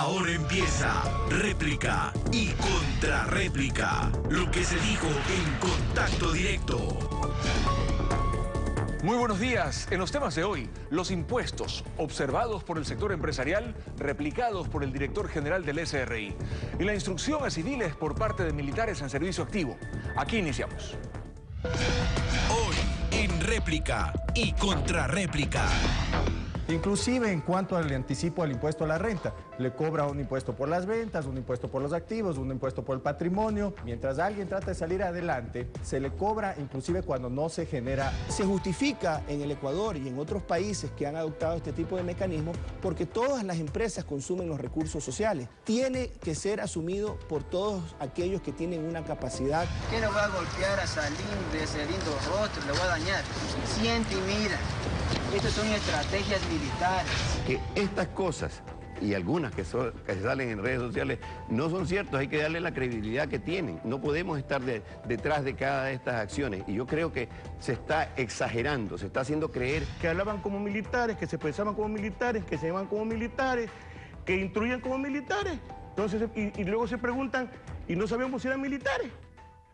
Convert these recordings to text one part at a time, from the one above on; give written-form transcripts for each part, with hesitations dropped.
Ahora empieza réplica y contrarréplica. Lo que se dijo en Contacto Directo. Muy buenos días. En los temas de hoy, los impuestos observados por el sector empresarial, replicados por el director general del SRI, y la instrucción a civiles por parte de militares en servicio activo. Aquí iniciamos. Hoy en réplica y contrarréplica. Inclusive en cuanto al anticipo al impuesto a la renta, le cobra un impuesto por las ventas, un impuesto por los activos, un impuesto por el patrimonio. Mientras alguien trata de salir adelante, se le cobra inclusive cuando no se genera. Se justifica en el Ecuador y en otros países que han adoptado este tipo de mecanismos porque todas las empresas consumen los recursos sociales. Tiene que ser asumido por todos aquellos que tienen una capacidad. ¿Qué le va a golpear a Salim de ese lindo rostro? Le va a dañar. Siente y mira. Estas son estrategias militares. Que estas cosas y algunas que salen en redes sociales no son ciertas, hay que darle la credibilidad que tienen. No podemos estar detrás de cada de estas acciones y yo creo que se está exagerando, se está haciendo creer. Que hablaban como militares, que se pensaban como militares, que se llaman como militares, que instruían como militares. Entonces, y luego se preguntan, ¿y no sabíamos si eran militares?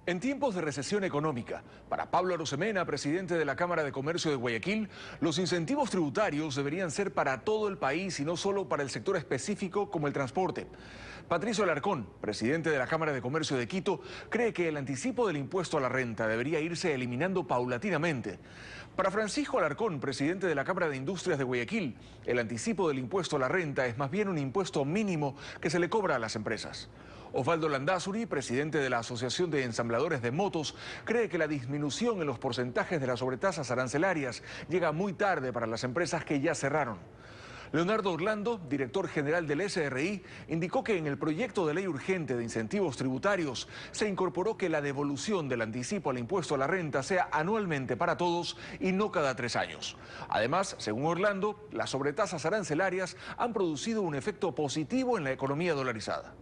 En tiempos de recesión económica, para Pablo Arosemena, presidente de la Cámara de Comercio de Guayaquil, los incentivos tributarios deberían ser para todo el país y no solo para el sector específico como el transporte. Patricio Alarcón, presidente de la Cámara de Comercio de Quito, cree que el anticipo del impuesto a la renta debería irse eliminando paulatinamente. Para Francisco Alarcón, presidente de la Cámara de Industrias de Guayaquil, el anticipo del impuesto a la renta es más bien un impuesto mínimo que se le cobra a las empresas. Osvaldo Landázuri, presidente de la Asociación de Ensambladores de Motos, cree que la disminución en los porcentajes de las sobretasas arancelarias llega muy tarde para las empresas que ya cerraron. Leonardo Orlando, director general del SRI, indicó que en el proyecto de ley urgente de incentivos tributarios se incorporó que la devolución del anticipo al impuesto a la renta sea anualmente para todos y no cada 3 años. Además, según Orlando, las sobretasas arancelarias han producido un efecto positivo en la economía dolarizada.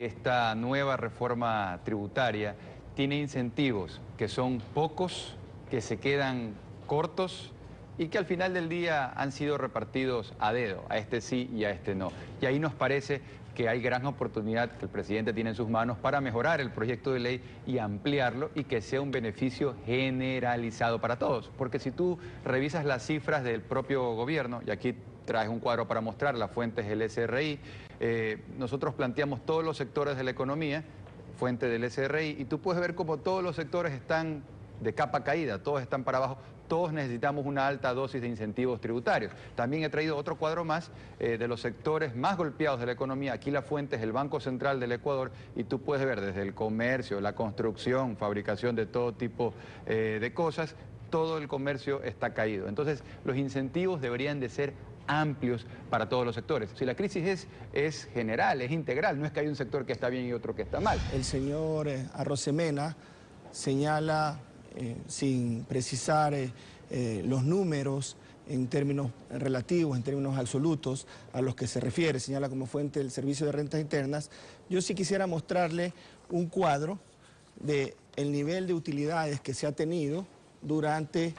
Esta nueva reforma tributaria tiene incentivos que son pocos, que se quedan cortos y que al final del día han sido repartidos a dedo, a este sí y a este no. Y ahí nos parece que hay gran oportunidad que el presidente tiene en sus manos para mejorar el proyecto de ley y ampliarlo y que sea un beneficio generalizado para todos. Porque si tú revisas las cifras del propio gobierno, y aquí traes un cuadro para mostrar las fuentes del SRI, nosotros planteamos todos los sectores de la economía, fuente del SRI, y tú puedes ver cómo todos los sectores están de capa caída, todos están para abajo, todos necesitamos una alta dosis de incentivos tributarios. También he traído otro cuadro más de los sectores más golpeados de la economía. Aquí la fuente es el Banco Central del Ecuador y tú puedes ver desde el comercio, la construcción, fabricación de todo tipo de cosas, todo el comercio está caído. Entonces los incentivos deberían de ser amplios para todos los sectores. Si la crisis es general, es integral, no es que hay un sector que está bien y otro que está mal. El señor Arosemena señala, sin precisar los números en términos relativos, en términos absolutos a los que se refiere, señala como fuente el Servicio de Rentas Internas. Yo sí quisiera mostrarle un cuadro del nivel de utilidades que se ha tenido durante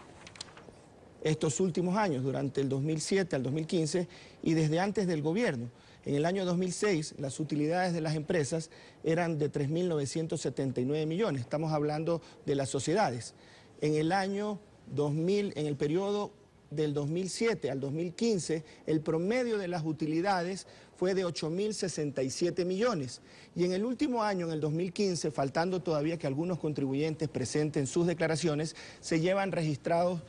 estos últimos años, durante el 2007 al 2015 y desde antes del gobierno. En el año 2006 las utilidades de las empresas eran de 3.979 millones, estamos hablando de las sociedades. En el año 2000, en el periodo del 2007 al 2015, el promedio de las utilidades fue de 8.067 millones. Y en el último año, en el 2015, faltando todavía que algunos contribuyentes presenten sus declaraciones, se llevan registrados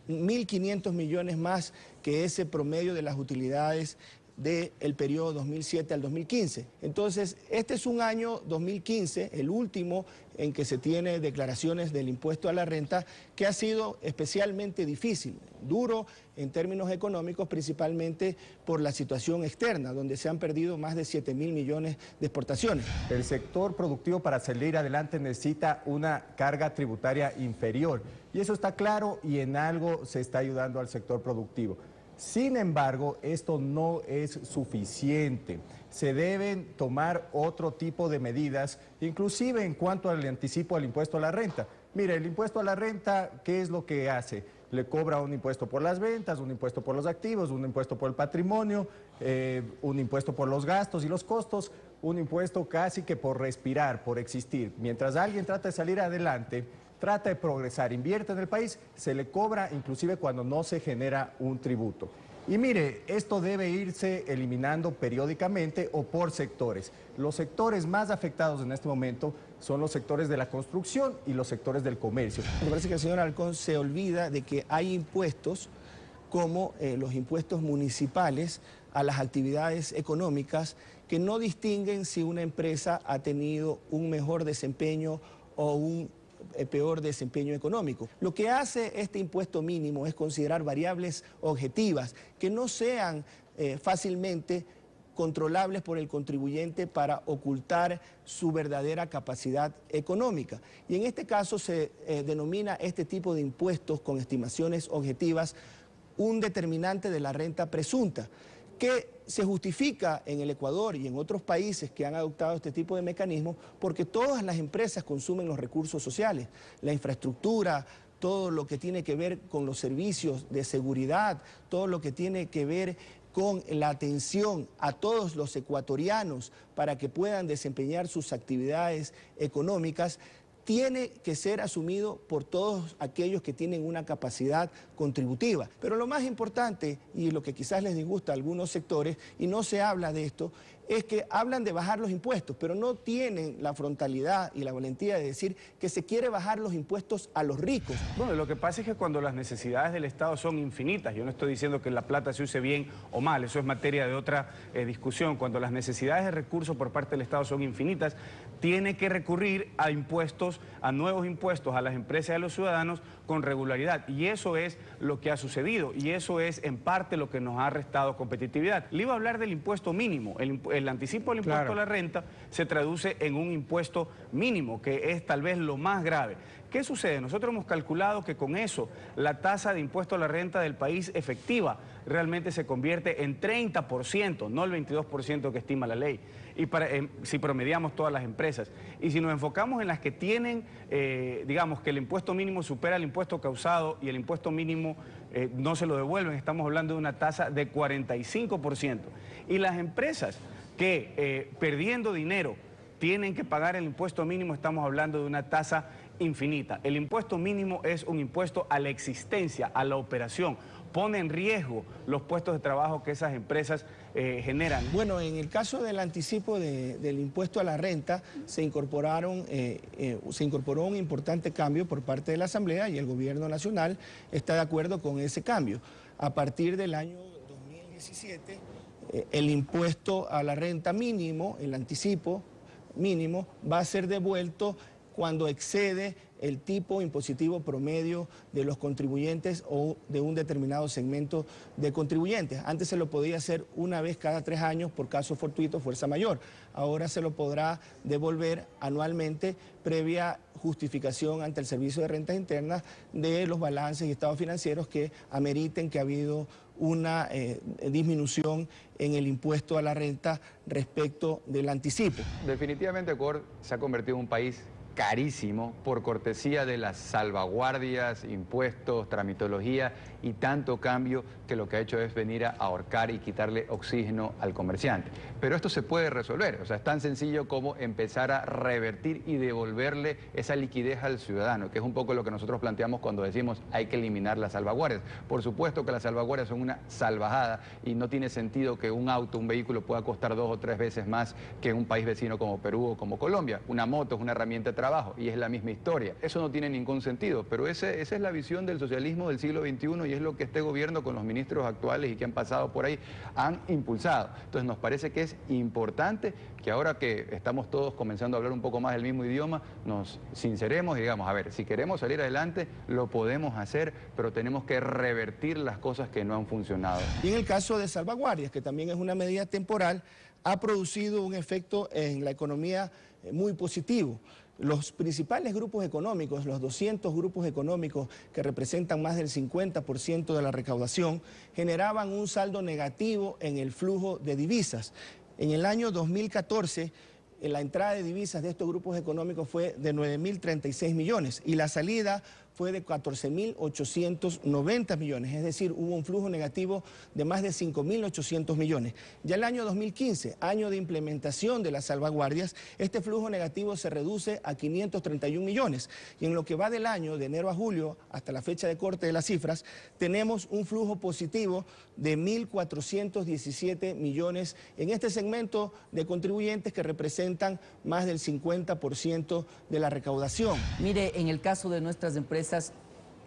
1.500 millones más que ese promedio de las utilidades del periodo 2007 al 2015. Entonces, este es un año 2015, el último en que se tiene declaraciones del impuesto a la renta, que ha sido especialmente difícil, duro en términos económicos, principalmente por la situación externa, donde se han perdido más de 7.000 millones de exportaciones. El sector productivo para salir adelante necesita una carga tributaria inferior y eso está claro y en algo se está ayudando al sector productivo. Sin embargo, esto no es suficiente. Se deben tomar otro tipo de medidas, inclusive en cuanto al anticipo al impuesto a la renta. Mire, el impuesto a la renta, ¿qué es lo que hace? Le cobra un impuesto por las ventas, un impuesto por los activos, un impuesto por el patrimonio. un impuesto por los gastos y los costos, un impuesto casi que por respirar, por existir. Mientras alguien trata de salir adelante, trata de progresar, invierte en el país, se le cobra inclusive cuando no se genera un tributo. Y mire, esto debe irse eliminando periódicamente o por sectores. Los sectores más afectados en este momento son los sectores de la construcción y los sectores del comercio. Me parece que el señor Alarcón se olvida de que hay impuestos como los impuestos municipales a las actividades económicas que no distinguen si una empresa ha tenido un mejor desempeño o un peor desempeño económico. Lo que hace este impuesto mínimo es considerar variables objetivas que no sean fácilmente controlables por el contribuyente para ocultar su verdadera capacidad económica. Y en este caso se denomina este tipo de impuestos con estimaciones objetivas un determinante de la renta presunta, que se justifica en el Ecuador y en otros países que han adoptado este tipo de mecanismos porque todas las empresas consumen los recursos sociales, la infraestructura, todo lo que tiene que ver con los servicios de seguridad, todo lo que tiene que ver con la atención a todos los ecuatorianos para que puedan desempeñar sus actividades económicas, tiene que ser asumido por todos aquellos que tienen una capacidad contributiva. Pero lo más importante, y lo que quizás les disgusta a algunos sectores, y no se habla de esto, es que hablan de bajar los impuestos, pero no tienen la frontalidad y la valentía de decir que se quiere bajar los impuestos a los ricos. Bueno, lo que pasa es que cuando las necesidades del Estado son infinitas, yo no estoy diciendo que la plata se use bien o mal, eso es materia de otra discusión, cuando las necesidades de recursos por parte del Estado son infinitas, tiene que recurrir a impuestos, a nuevos impuestos a las empresas y a los ciudadanos con regularidad. Y eso es lo que ha sucedido y eso es en parte lo que nos ha restado competitividad. Le iba a hablar del impuesto mínimo. El anticipo del impuesto a la renta se traduce en un impuesto mínimo, que es tal vez lo más grave. ¿Qué sucede? Nosotros hemos calculado que con eso la tasa de impuesto a la renta del país efectiva realmente se convierte en 30%, no el 22% que estima la ley, y si promediamos todas las empresas. Y si nos enfocamos en las que tienen, digamos, que el impuesto mínimo supera el impuesto causado y el impuesto mínimo no se lo devuelven, estamos hablando de una tasa de 45%. Y las empresas que perdiendo dinero tienen que pagar el impuesto mínimo, estamos hablando de una tasa infinita. El impuesto mínimo es un impuesto a la existencia, a la operación. Pone en riesgo los puestos de trabajo que esas empresas generan. Bueno, en el caso del anticipo del impuesto a la renta, se incorporó un importante cambio por parte de la Asamblea y el Gobierno Nacional está de acuerdo con ese cambio. A partir del año 2017, el impuesto a la renta mínimo, el anticipo mínimo, va a ser devuelto cuando excede el tipo impositivo promedio de los contribuyentes o de un determinado segmento de contribuyentes. Antes se lo podía hacer una vez cada 3 años por caso fortuito, fuerza mayor. Ahora se lo podrá devolver anualmente previa justificación ante el Servicio de Rentas Internas de los balances y estados financieros que ameriten que ha habido una disminución en el impuesto a la renta respecto del anticipo. Definitivamente Ecuador se ha convertido en un país carísimo por cortesía de las salvaguardias, impuestos, tramitología y tanto cambio que lo que ha hecho es venir a ahorcar y quitarle oxígeno al comerciante. Pero esto se puede resolver, o sea, es tan sencillo como empezar a revertir y devolverle esa liquidez al ciudadano, que es un poco lo que nosotros planteamos cuando decimos hay que eliminar las salvaguardias. Por supuesto que las salvaguardias son una salvajada y no tiene sentido que un auto, un vehículo pueda costar 2 o 3 veces más que en un país vecino como Perú o como Colombia. Una moto es una herramienta de trabajo y es la misma historia. Eso no tiene ningún sentido, pero esa es la visión del socialismo del siglo XXI y es lo que este gobierno con los ministros actuales y que han pasado por ahí han impulsado. Entonces nos parece que es importante que ahora que estamos todos comenzando a hablar un poco más el mismo idioma, nos sinceremos y digamos, a ver, si queremos salir adelante, lo podemos hacer, pero tenemos que revertir las cosas que no han funcionado. Y en el caso de salvaguardias, que también es una medida temporal, ha producido un efecto en la economía muy positivo. Los principales grupos económicos, los 200 grupos económicos que representan más del 50% de la recaudación, generaban un saldo negativo en el flujo de divisas. En el año 2014, la entrada de divisas de estos grupos económicos fue de 9.036 millones y la salida fue de 14.890 millones, es decir, hubo un flujo negativo de más de 5.800 millones. Ya el año 2015, año de implementación de las salvaguardias, este flujo negativo se reduce a 531 millones. Y en lo que va del año, de enero a julio, hasta la fecha de corte de las cifras, tenemos un flujo positivo de 1.417 millones en este segmento de contribuyentes que representan más del 50% de la recaudación. Mire, en el caso de nuestras empresas,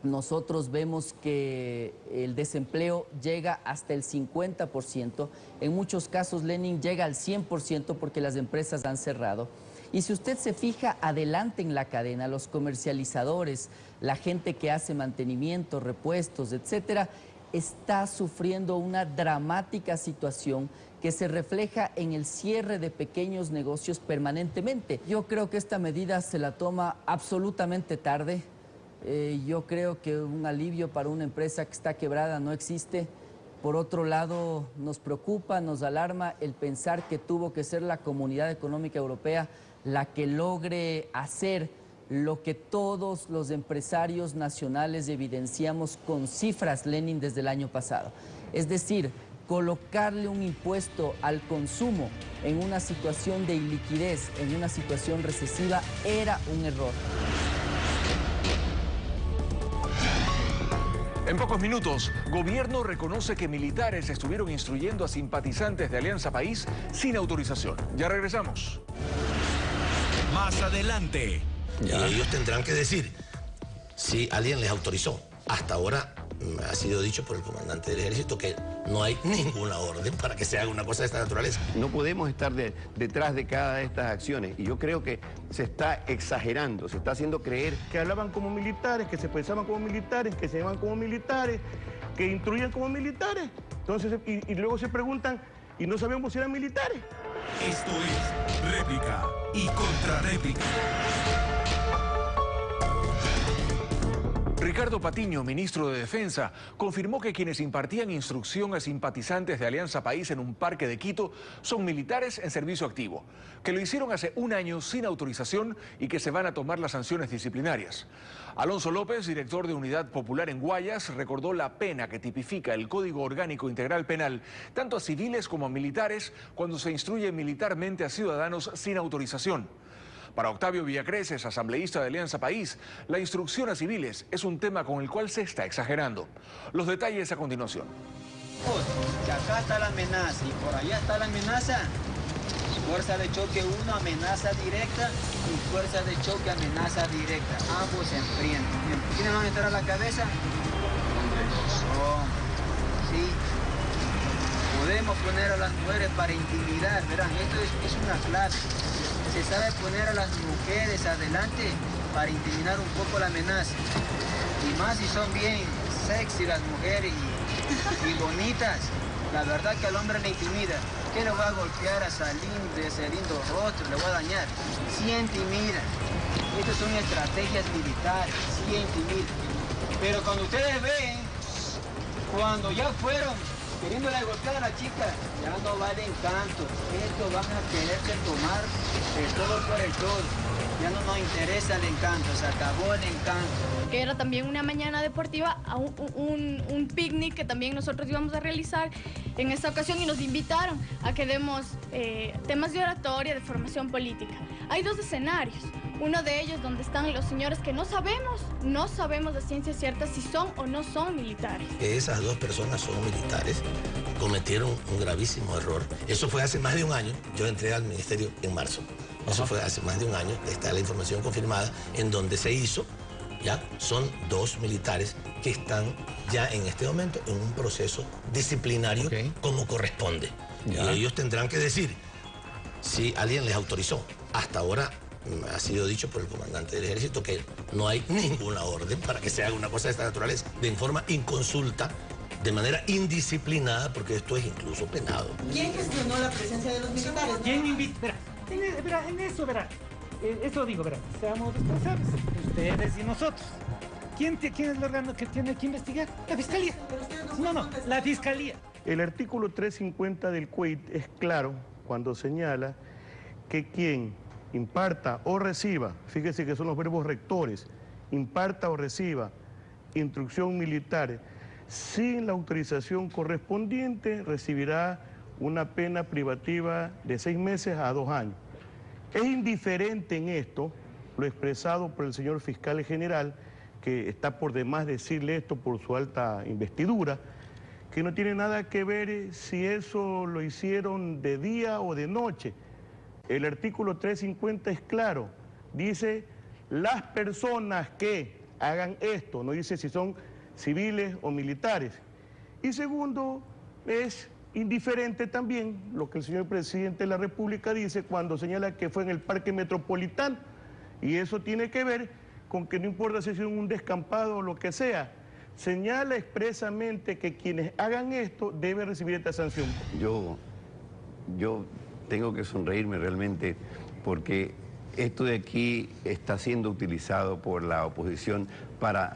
nosotros vemos que el desempleo llega hasta el 50%. En muchos casos, Lenin, llega al 100% porque las empresas han cerrado. Y si usted se fija adelante en la cadena, los comercializadores, la gente que hace mantenimiento, repuestos, etcétera, está sufriendo una dramática situación que se refleja en el cierre de pequeños negocios permanentemente. Yo creo que esta medida se la toma absolutamente tarde. Yo creo que un alivio para una empresa que está quebrada no existe. Por otro lado, nos preocupa, nos alarma el pensar que tuvo que ser la Comunidad Económica Europea la que logre hacer lo que todos los empresarios nacionales evidenciamos con cifras, Lenin, desde el año pasado. Es decir, colocarle un impuesto al consumo en una situación de iliquidez, en una situación recesiva, era un error. En pocos minutos, gobierno reconoce que militares estuvieron instruyendo a simpatizantes de Alianza País sin autorización. Ya regresamos. Más adelante. Y ellos tendrán que decir si alguien les autorizó. Hasta ahora ha sido dicho por el comandante del ejército que no hay ninguna orden para que se haga una cosa de esta naturaleza. No podemos estar detrás de cada de estas acciones y yo creo que se está exagerando, se está haciendo creer. Que hablaban como militares, que se pensaban como militares, que se llaman como militares, que instruían como militares. Entonces, y luego se preguntan y no sabemos si eran militares. Esto es Réplica y Contrarréplica. Ricardo Patiño, ministro de Defensa, confirmó que quienes impartían instrucción a simpatizantes de Alianza País en un parque de Quito son militares en servicio activo, que lo hicieron hace un año sin autorización y que se van a tomar las sanciones disciplinarias. Alonso López, director de Unidad Popular en Guayas, recordó la pena que tipifica el Código Orgánico Integral Penal, tanto a civiles como a militares, cuando se instruye militarmente a ciudadanos sin autorización. Para Octavio Villacreces, asambleísta de Alianza País, la instrucción a civiles es un tema con el cual se está exagerando. Los detalles a continuación. Que acá está la amenaza y por allá está la amenaza. Fuerza de choque 1, amenaza directa, y fuerza de choque, amenaza directa. Ambos se enfrentan. ¿Quiénes van a entrar a la cabeza? Sí. Podemos poner a las mujeres para intimidar, verán, esto es una clase. Se sabe poner a las mujeres adelante para intimidar un poco la amenaza. Y más si son bien sexy las mujeres y bonitas. La verdad que al hombre le intimida. ¿Qué le voy a golpear a Salim de ese lindo rostro? Le voy a dañar. Sí intimida. Estas son estrategias militares. Sí intimida. Pero cuando ustedes ven, cuando ya fueron queriéndole golpear a la chica, ya no vale encanto. Esto van a quererse tomar el todo por el todo. Ya no nos interesa el encanto, se acabó el encanto. Que era también una mañana deportiva, un picnic que también nosotros íbamos a realizar en esta ocasión y nos invitaron a que demos temas de oratoria, de formación política. Hay dos escenarios. Uno de ellos donde están los señores que no sabemos de ciencia cierta si son o no son militares. Esas dos personas son militares, cometieron un gravísimo error. Eso fue hace más de un año, yo entré al ministerio en marzo. Eso fue hace más de un año, está la información confirmada, en donde se hizo, ya, son dos militares que están ya en este momento en un proceso disciplinario como corresponde. Y ellos tendrán que decir si alguien les autorizó. Hasta ahora ha sido dicho por el comandante del ejército que no hay ninguna orden para que se haga una cosa de esta naturaleza de forma inconsulta, de manera indisciplinada, porque esto es incluso penado. ¿Quién gestionó la presencia de los militares? ¿Quién invita? En eso, eso digo, seamos responsables, ustedes y nosotros. ¿Quién es el órgano que tiene que investigar? La Fiscalía. No, la Fiscalía. El artículo 350 del CUEIT es claro cuando señala que quien imparta o reciba, fíjese que son los verbos rectores, imparta o reciba instrucción militar sin la autorización correspondiente, recibirá una pena privativa de 6 meses a 2 años. Es indiferente en esto lo expresado por el señor fiscal general, que está por demás decirle esto por su alta investidura, que no tiene nada que ver si eso lo hicieron de día o de noche. El artículo 350 es claro, dice las personas que hagan esto, no dice si son civiles o militares. Y segundo, es indiferente también lo que el señor presidente de la República dice cuando señala que fue en el Parque Metropolitano, y eso tiene que ver con que no importa si es un descampado o lo que sea, señala expresamente que quienes hagan esto deben recibir esta sanción. Yo tengo que sonreírme realmente porque esto de aquí está siendo utilizado por la oposición para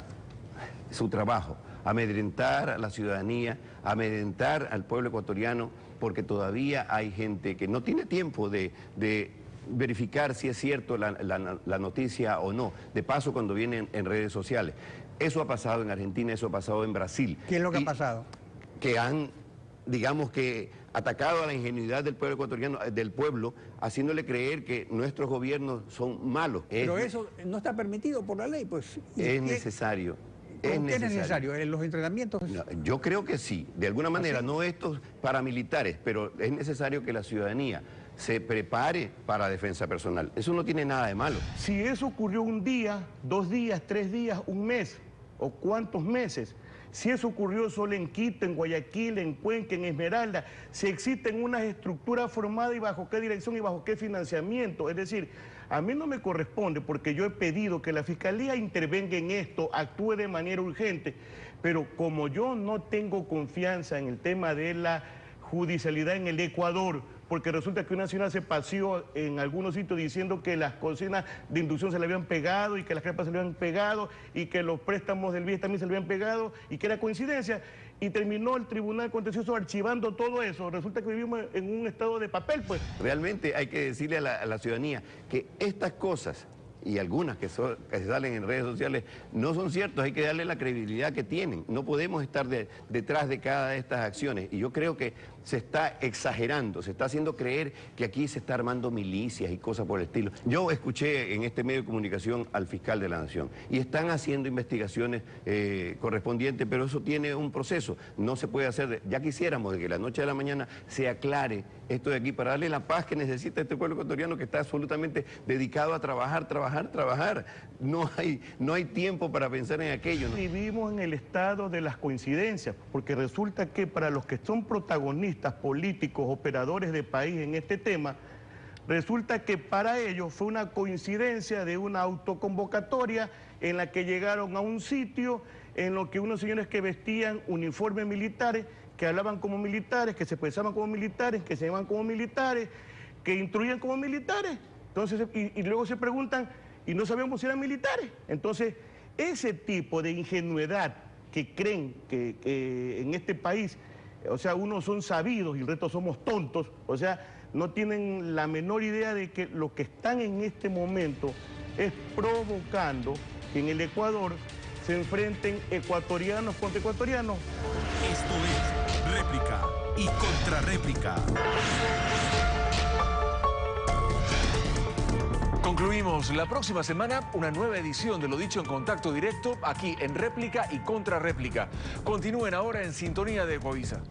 su trabajo, amedrentar a la ciudadanía, amedrentar al pueblo ecuatoriano, porque todavía hay gente que no tiene tiempo de verificar si es cierto la noticia o no, de paso cuando vienen en redes sociales. Eso ha pasado en Argentina, eso ha pasado en Brasil. ¿Qué es lo que ha pasado? Que han, digamos que, atacado a la ingenuidad del pueblo ecuatoriano, del pueblo, haciéndole creer que nuestros gobiernos son malos. Pero eso no está permitido por la ley, pues. Es necesario. ¿Qué es necesario? ¿Los entrenamientos? No, yo creo que sí, de alguna manera, ¿sí? No estos paramilitares, pero es necesario que la ciudadanía se prepare para defensa personal. Eso no tiene nada de malo. Si eso ocurrió un día, 2 días, 3 días, un mes, o cuántos meses, si eso ocurrió solo en Quito, en Guayaquil, en Cuenca, en Esmeralda, si existen unas estructuras formadas y bajo qué dirección y bajo qué financiamiento, es decir, a mí no me corresponde porque yo he pedido que la Fiscalía intervenga en esto, actúe de manera urgente, pero como yo no tengo confianza en el tema de la judicialidad en el Ecuador, porque resulta que una señora se paseó en algunos sitios diciendo que las cocinas de inducción se le habían pegado y que las crepas se le habían pegado y que los préstamos del BIES también se le habían pegado y que era coincidencia, y terminó el Tribunal Contencioso archivando todo eso. Resulta que vivimos en un estado de papel, pues. Realmente hay que decirle a la ciudadanía que estas cosas, y algunas que salen en redes sociales, no son ciertas, hay que darle la credibilidad que tienen. No podemos estar detrás de cada de estas acciones. Y yo creo que se está exagerando, se está haciendo creer que aquí se está armando milicias y cosas por el estilo. Yo escuché en este medio de comunicación al fiscal de la Nación y están haciendo investigaciones correspondientes, pero eso tiene un proceso. No se puede hacer, ya quisiéramos de que la noche a la mañana se aclare esto de aquí para darle la paz que necesita este pueblo ecuatoriano que está absolutamente dedicado a trabajar. No hay tiempo para pensar en aquello, ¿no? Vivimos en el estado de las coincidencias, porque resulta que para los que son protagonistas políticos, operadores de país en este tema, resulta que para ellos fue una coincidencia de una autoconvocatoria en la que llegaron a un sitio en lo que unos señores que vestían uniformes militares, que hablaban como militares, que se expresaban como militares, que se llamaban como militares, que instruían como militares. Entonces, y luego se preguntan, y no sabíamos si eran militares. Entonces, ese tipo de ingenuidad que creen que en este país, o sea, unos son sabidos y el resto somos tontos, o sea, no tienen la menor idea de que lo que están en este momento es provocando que en el Ecuador se enfrenten ecuatorianos contra ecuatorianos. Esto es réplica y contrarréplica. Concluimos la próxima semana una nueva edición de Lo Dicho en Contacto Directo aquí en Réplica y Contrarréplica. Continúen ahora en sintonía de Ecuavisa.